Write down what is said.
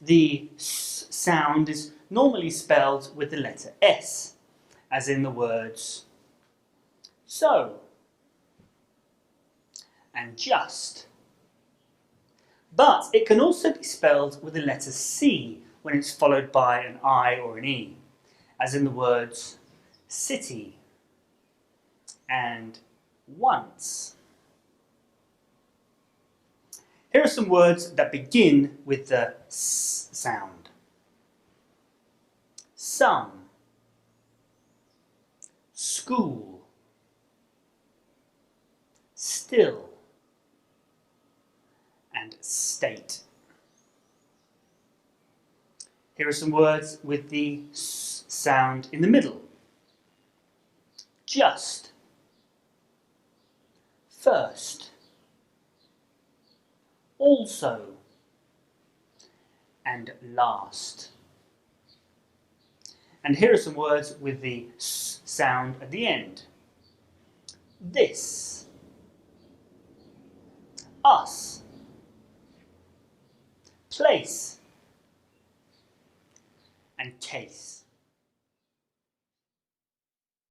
The s sound is normally spelled with the letter S, as in the words so and just. But it can also be spelled with the letter C when it's followed by an I or an E, as in the words city and once. Here are some words that begin with the S sound. Some, school, still, and state. Here are some words with the S sound in the middle. Just, first, also, and last. And here are some words with the S sound at the end. This, us, place, and case.